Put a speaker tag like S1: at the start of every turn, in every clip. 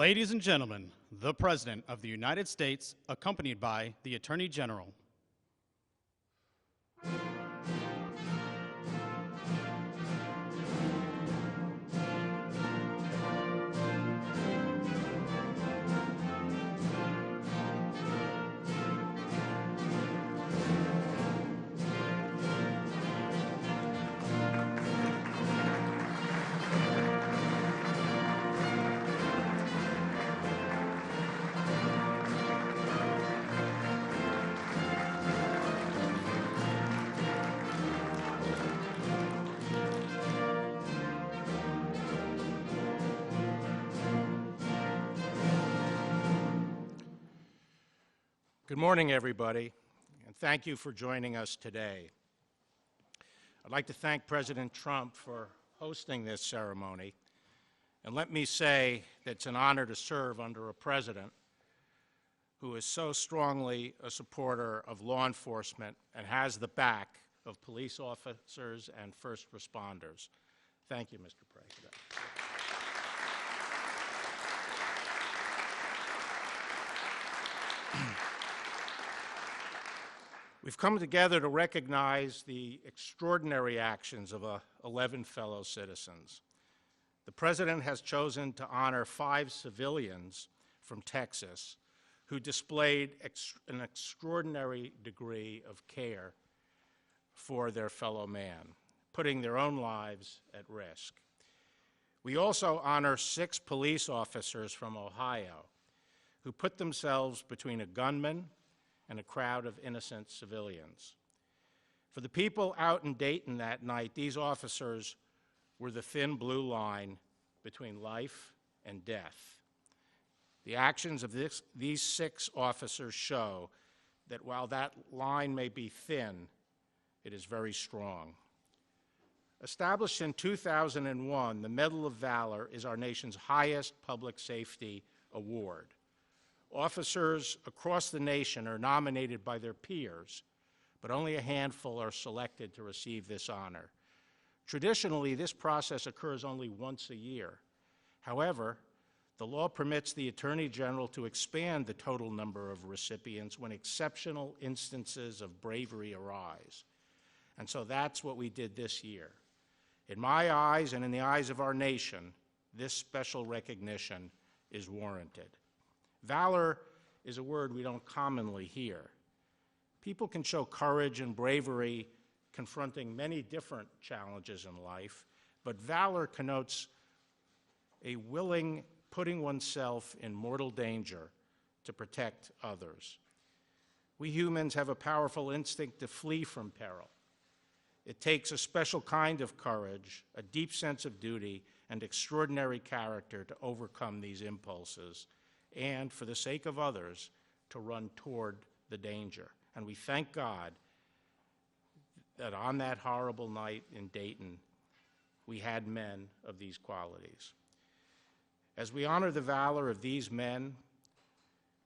S1: Ladies and gentlemen, the President of the United States, accompanied by the Attorney General.
S2: Good morning, everybody, and thank you for joining us today. I'd like to thank President Trump for hosting this ceremony, and let me say that it's an honor to serve under a president who is so strongly a supporter of law enforcement and has the back of police officers and first responders. Thank you, Mr. President. We've come together to recognize the extraordinary actions of 11 fellow citizens. The President has chosen to honor 5 civilians from Texas who displayed an extraordinary degree of care for their fellow man, putting their own lives at risk. We also honor 6 police officers from Ohio who put themselves between a gunman and a crowd of innocent civilians. For the people out in Dayton that night, these officers were the thin blue line between life and death. The actions of these 6 officers show that while that line may be thin, it is very strong. Established in 2001, the Medal of Valor is our nation's highest public safety award. Officers across the nation are nominated by their peers, but only a handful are selected to receive this honor. Traditionally, this process occurs only once a year. However, the law permits the Attorney General to expand the total number of recipients when exceptional instances of bravery arise. And so that's what we did this year. In my eyes and in the eyes of our nation, this special recognition is warranted. Valor is a word we don't commonly hear. People can show courage and bravery confronting many different challenges in life, but valor connotes a willing putting oneself in mortal danger to protect others. We humans have a powerful instinct to flee from peril. It takes a special kind of courage, a deep sense of duty, and extraordinary character to overcome these impulses, and for the sake of others, to run toward the danger. And we thank God that on that horrible night in Dayton, we had men of these qualities. As we honor the valor of these men,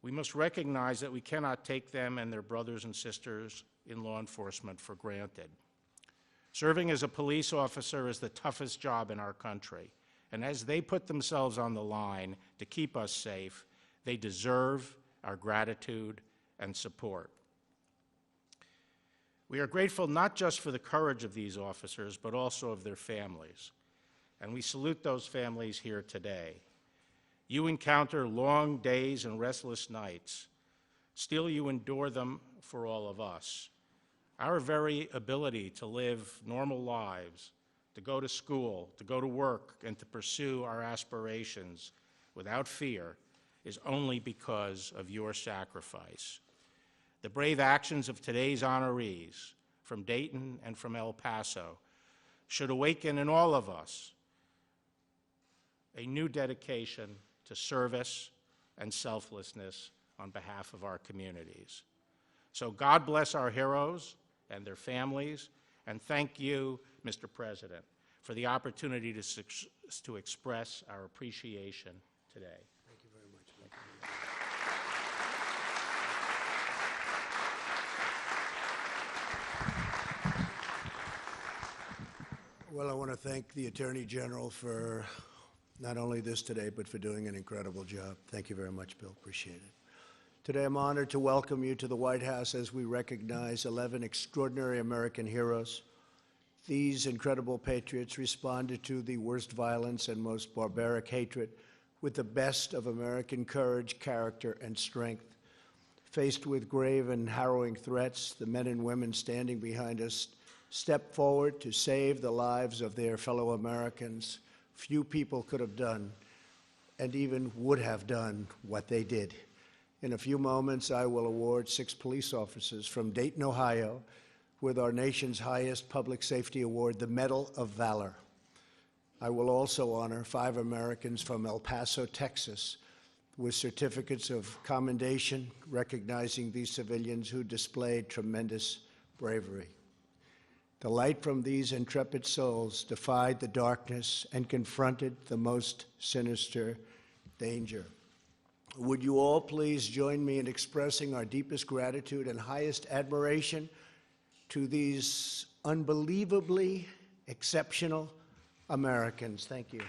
S2: we must recognize that we cannot take them and their brothers and sisters in law enforcement for granted. Serving as a police officer is the toughest job in our country, and as they put themselves on the line to keep us safe, they deserve our gratitude and support. We are grateful not just for the courage of these officers, but also of their families. And we salute those families here today. You encounter long days and restless nights. Still, you endure them for all of us. Our very ability to live normal lives, to go to school, to go to work, and to pursue our aspirations without fear is only because of your sacrifice. The brave actions of today's honorees from Dayton and from El Paso should awaken in all of us a new dedication to service and selflessness on behalf of our communities. So God bless our heroes and their families, and thank you, Mr. President, for the opportunity to express our appreciation today.
S3: Thank you very much. Well, I want to thank the Attorney General for not only this today, but for doing an incredible job. Thank you very much, Bill. Appreciate it. Today, I'm honored to welcome you to the White House as we recognize 11 extraordinary American heroes. These incredible patriots responded to the worst violence and most barbaric hatred with the best of American courage, character, and strength. Faced with grave and harrowing threats, the men and women standing behind us stepped forward to save the lives of their fellow Americans. Few people could have done, and even would have done, what they did. In a few moments, I will award 6 police officers from Dayton, Ohio, with our nation's highest public safety award, the Medal of Valor. I will also honor 5 Americans from El Paso, Texas, with certificates of commendation, recognizing these civilians who displayed tremendous bravery. The light from these intrepid souls defied the darkness and confronted the most sinister danger. Would you all please join me in expressing our deepest gratitude and highest admiration to these unbelievably exceptional Americans. Thank you.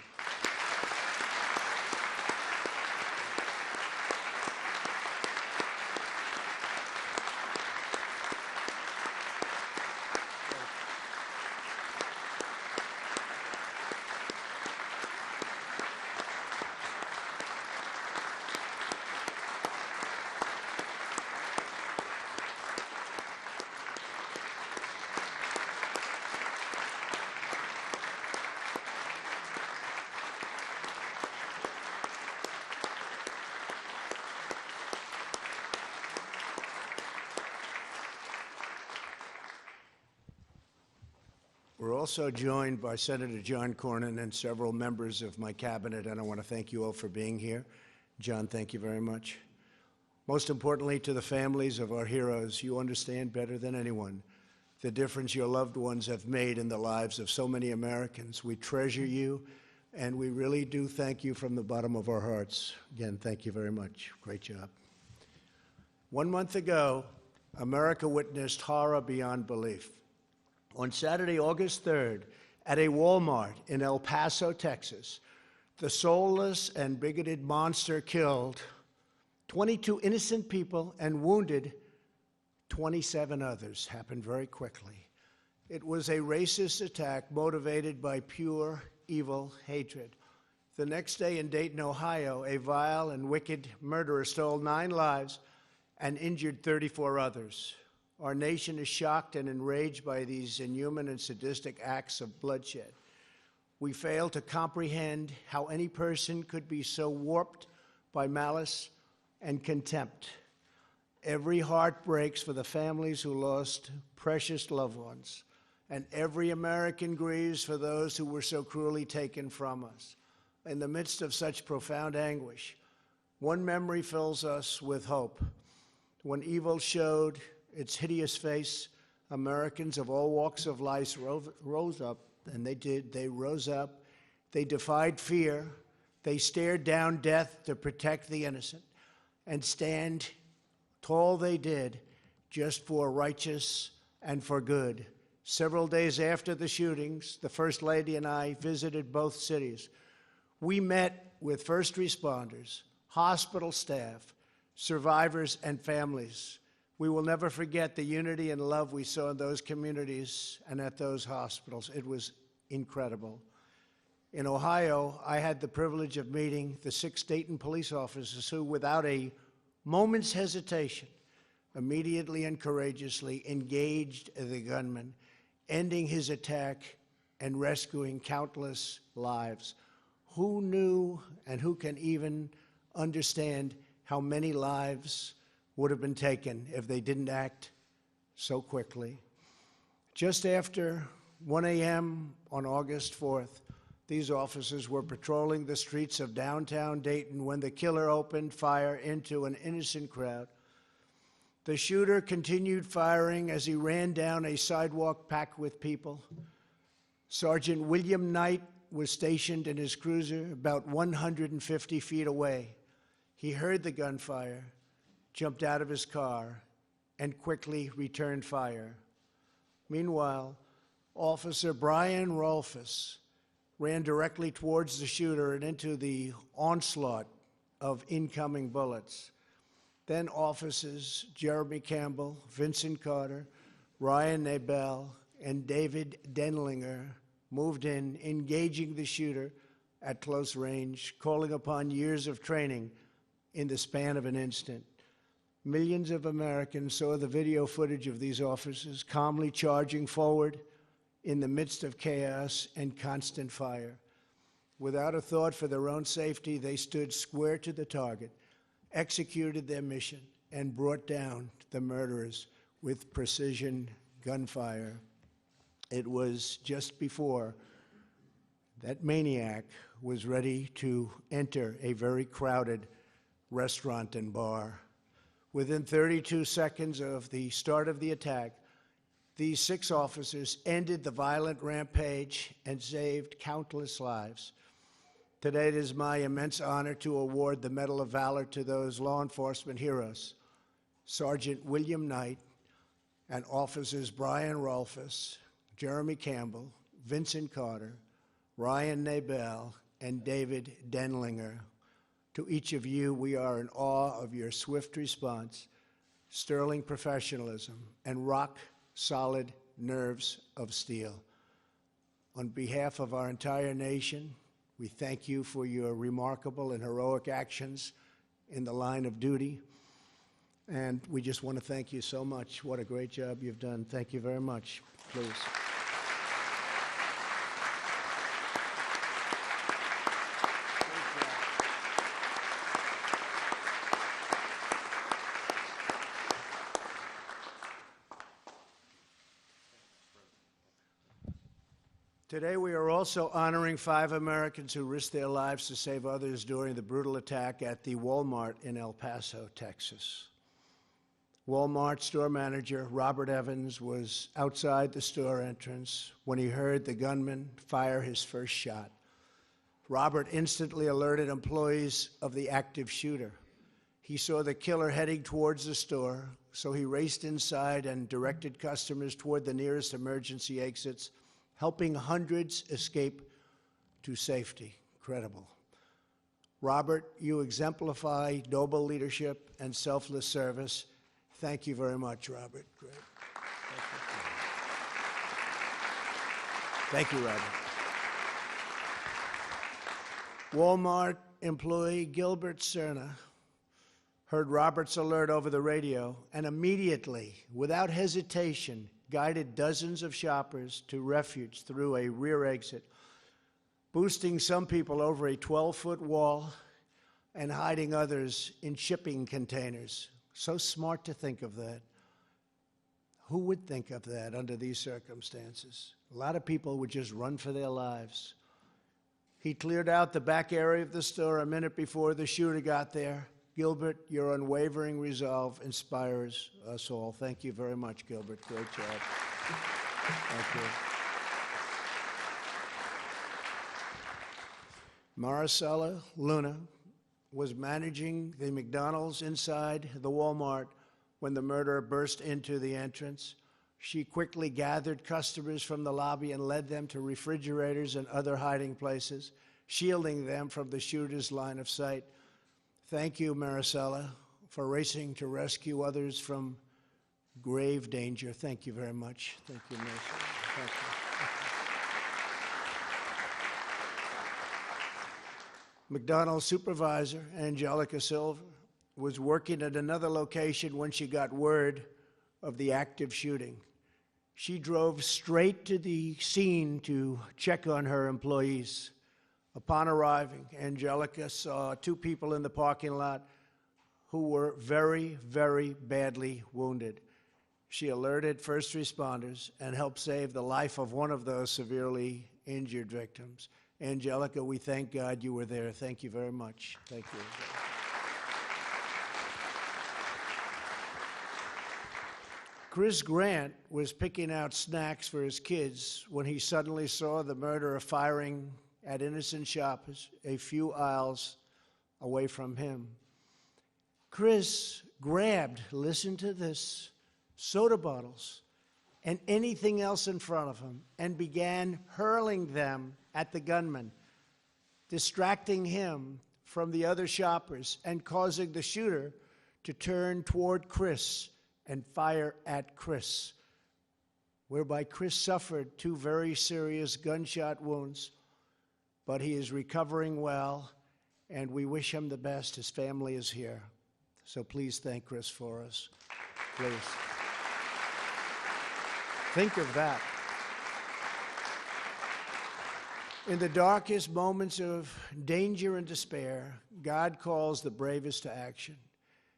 S3: We're also joined by Senator John Cornyn and several members of my cabinet, and I want to thank you all for being here. John, thank you very much. Most importantly, to the families of our heroes, you understand better than anyone the difference your loved ones have made in the lives of so many Americans. We treasure you, and we really do thank you from the bottom of our hearts. Again, thank you very much. Great job. 1 month ago, America witnessed horror beyond belief. On Saturday, August 3rd, at a Walmart in El Paso, Texas, the soulless and bigoted monster killed 22 innocent people and wounded 27 others. Happened very quickly. It was a racist attack motivated by pure evil hatred. The next day in Dayton, Ohio, a vile and wicked murderer stole 9 lives and injured 34 others. Our nation is shocked and enraged by these inhuman and sadistic acts of bloodshed. We fail to comprehend how any person could be so warped by malice and contempt. Every heart breaks for the families who lost precious loved ones, and every American grieves for those who were so cruelly taken from us. In the midst of such profound anguish, one memory fills us with hope. When evil showed its hideous face, Americans of all walks of life rose up, and they did. They rose up. They defied fear. They stared down death to protect the innocent, and stand tall they did, just for righteous and for good. Several days after the shootings, the First Lady and I visited both cities. We met with first responders, hospital staff, survivors, and families. We will never forget the unity and love we saw in those communities and at those hospitals. It was incredible. In Ohio, I had the privilege of meeting the 6 Dayton police officers who, without a moment's hesitation, immediately and courageously engaged the gunman, ending his attack and rescuing countless lives. Who knew and who can even understand how many lives would have been taken if they didn't act so quickly? Just after 1 a.m. on August 4th, these officers were patrolling the streets of downtown Dayton when the killer opened fire into an innocent crowd. The shooter continued firing as he ran down a sidewalk packed with people. Sergeant William Knight was stationed in his cruiser about 150 feet away. He heard the gunfire, jumped out of his car, and quickly returned fire. Meanwhile, Officer Brian Rolfus ran directly towards the shooter and into the onslaught of incoming bullets. Then officers Jeremy Campbell, Vincent Carter, Ryan Nabel, and David Denlinger moved in, engaging the shooter at close range, calling upon years of training in the span of an instant. Millions of Americans saw the video footage of these officers calmly charging forward in the midst of chaos and constant fire. Without a thought for their own safety, they stood square to the target, executed their mission, and brought down the murderers with precision gunfire. It was just before that maniac was ready to enter a very crowded restaurant and bar. Within 32 seconds of the start of the attack, these 6 officers ended the violent rampage and saved countless lives. Today, it is my immense honor to award the Medal of Valor to those law enforcement heroes, Sergeant William Knight and Officers Brian Rolfus, Jeremy Campbell, Vincent Carter, Ryan Nabel, and David Denlinger. To each of you, we are in awe of your swift response, sterling professionalism, and rock-solid nerves of steel. On behalf of our entire nation, we thank you for your remarkable and heroic actions in the line of duty. And we just want to thank you so much. What a great job you've done. Thank you very much. Please. Today, we are also honoring 5 Americans who risked their lives to save others during the brutal attack at the Walmart in El Paso, Texas. Walmart store manager Robert Evans was outside the store entrance when he heard the gunman fire his first shot. Robert instantly alerted employees of the active shooter. He saw the killer heading towards the store, so he raced inside and directed customers toward the nearest emergency exits, helping hundreds escape to safety. Incredible. Robert, you exemplify noble leadership and selfless service. Thank you very much, Robert. Great. Thank you, Robert. Walmart employee Gilbert Cerna heard Robert's alert over the radio and immediately, without hesitation, guided dozens of shoppers to refuge through a rear exit, boosting some people over a 12-foot wall and hiding others in shipping containers. So smart to think of that. Who would think of that under these circumstances? A lot of people would just run for their lives. He cleared out the back area of the store a minute before the shooter got there. Gilbert, your unwavering resolve inspires us all. Thank you very much, Gilbert. Great job. Thank you. Maricela Luna was managing the McDonald's inside the Walmart when the murderer burst into the entrance. She quickly gathered customers from the lobby and led them to refrigerators and other hiding places, shielding them from the shooter's line of sight. Thank you, Maricela, for racing to rescue others from grave danger. Thank you very much. Thank you, Maricela. Thank you. McDonald's supervisor, Angelica Silva, was working at another location when she got word of the active shooting. She drove straight to the scene to check on her employees. Upon arriving, Angelica saw 2 people in the parking lot who were very, very badly wounded. She alerted first responders and helped save the life of one of those severely injured victims. Angelica, we thank God you were there. Thank you very much. Thank you. Chris Grant was picking out snacks for his kids when he suddenly saw the murderer firing at innocent shoppers a few aisles away from him. Chris grabbed, listen to this, soda bottles and anything else in front of him and began hurling them at the gunman, distracting him from the other shoppers and causing the shooter to turn toward Chris and fire at Chris, whereby Chris suffered 2 very serious gunshot wounds, but he is recovering well, and we wish him the best. His family is here. So please thank Chris for us. Please. Think of that. In the darkest moments of danger and despair, God calls the bravest to action.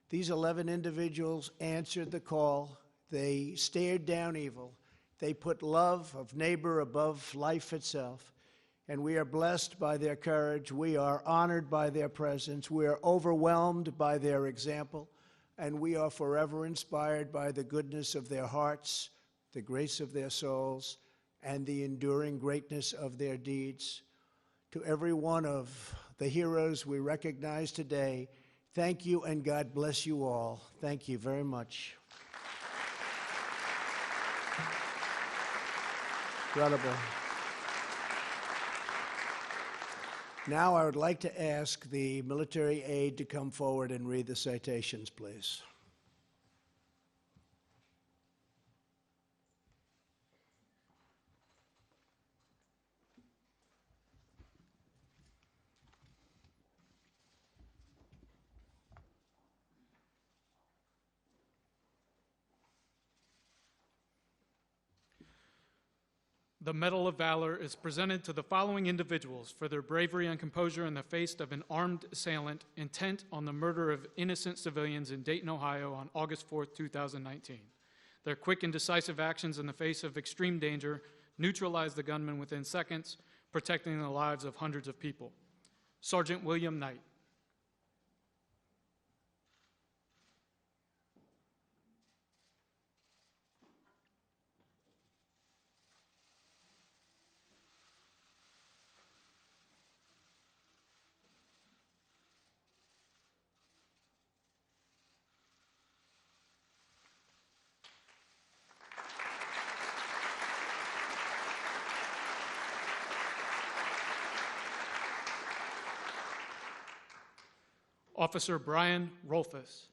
S3: These 11 individuals answered the call. They stared down evil. They put love of neighbor above life itself. And we are blessed by their courage. We are honored by their presence. We are overwhelmed by their example. And we are forever inspired by the goodness of their hearts, the grace of their souls, and the enduring greatness of their deeds. To every one of the heroes we recognize today, thank you and God bless you all. Thank you very much. Incredible. Now I would like to ask the military aide to come forward and read the citations, please.
S4: The Medal of Valor is presented to the following individuals for their bravery and composure in the face of an armed assailant intent on the murder of innocent civilians in Dayton, Ohio on August 4th, 2019. Their quick and decisive actions in the face of extreme danger neutralized the gunman within seconds, protecting the lives of hundreds of people. Sergeant William Knight. Officer Brian Rolfus.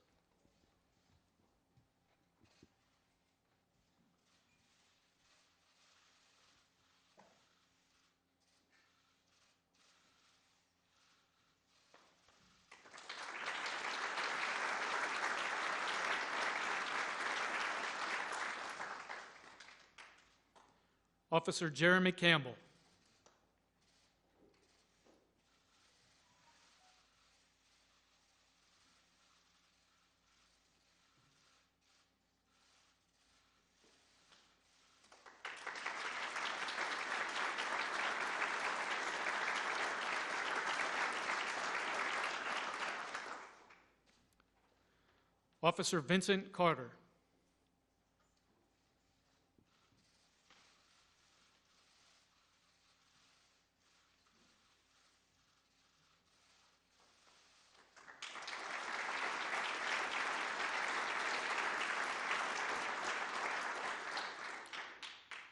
S4: Officer Jeremy Campbell. Officer Vincent Carter.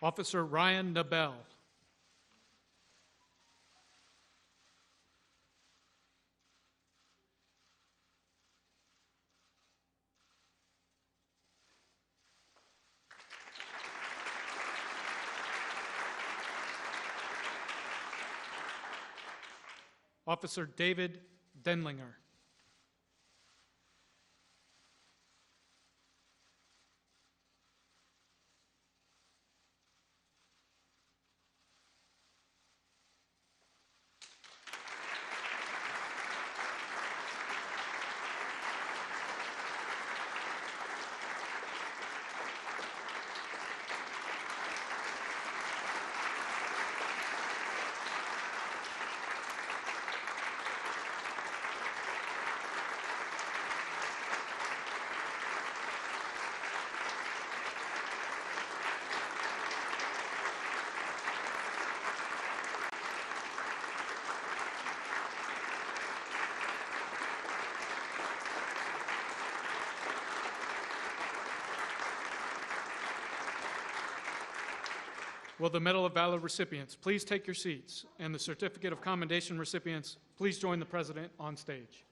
S4: Officer Ryan Nabel. Officer David Denlinger. Will the Medal of Valor recipients please take your seats, and the Certificate of Commendation recipients please join the President on stage.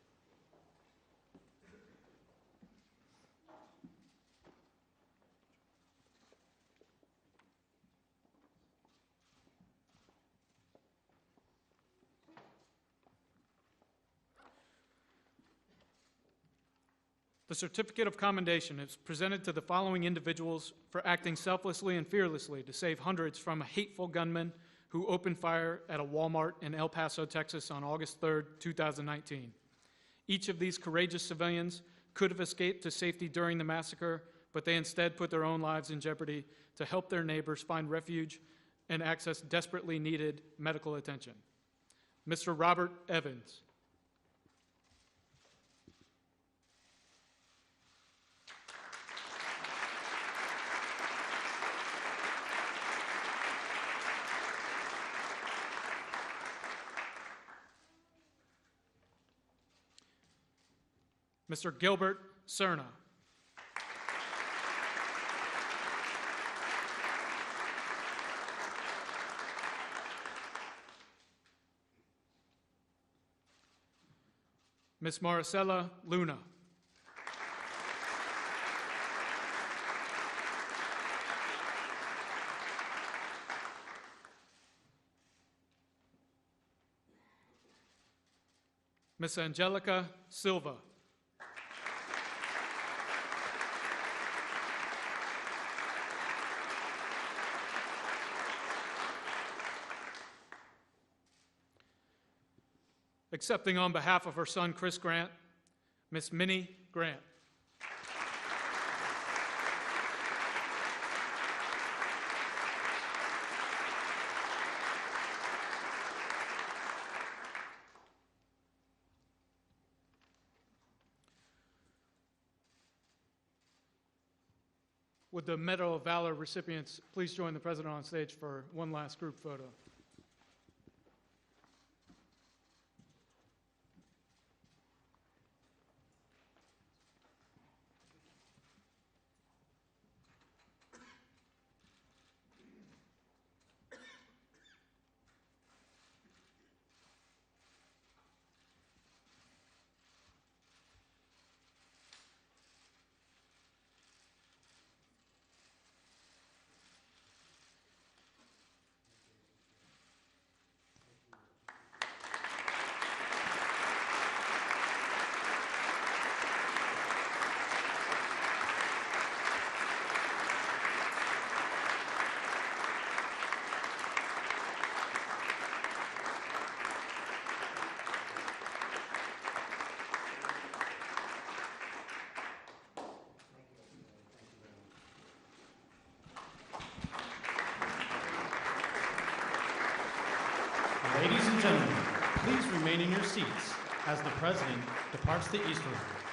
S4: The Certificate of Commendation is presented to the following individuals for acting selflessly and fearlessly to save hundreds from a hateful gunman who opened fire at a Walmart in El Paso, Texas on August 3, 2019. Each of these courageous civilians could have escaped to safety during the massacre, but they instead put their own lives in jeopardy to help their neighbors find refuge and access desperately needed medical attention. Mr. Robert Evans. Mr. Gilbert Cerna. Ms. Maricela Luna. Ms. Angelica Silva. Accepting on behalf of her son, Chris Grant, Miss Minnie Grant. Would the Medal of Valor recipients please join the President on stage for one last group photo?
S1: Ladies and gentlemen, please remain in your seats as the President departs the East Room.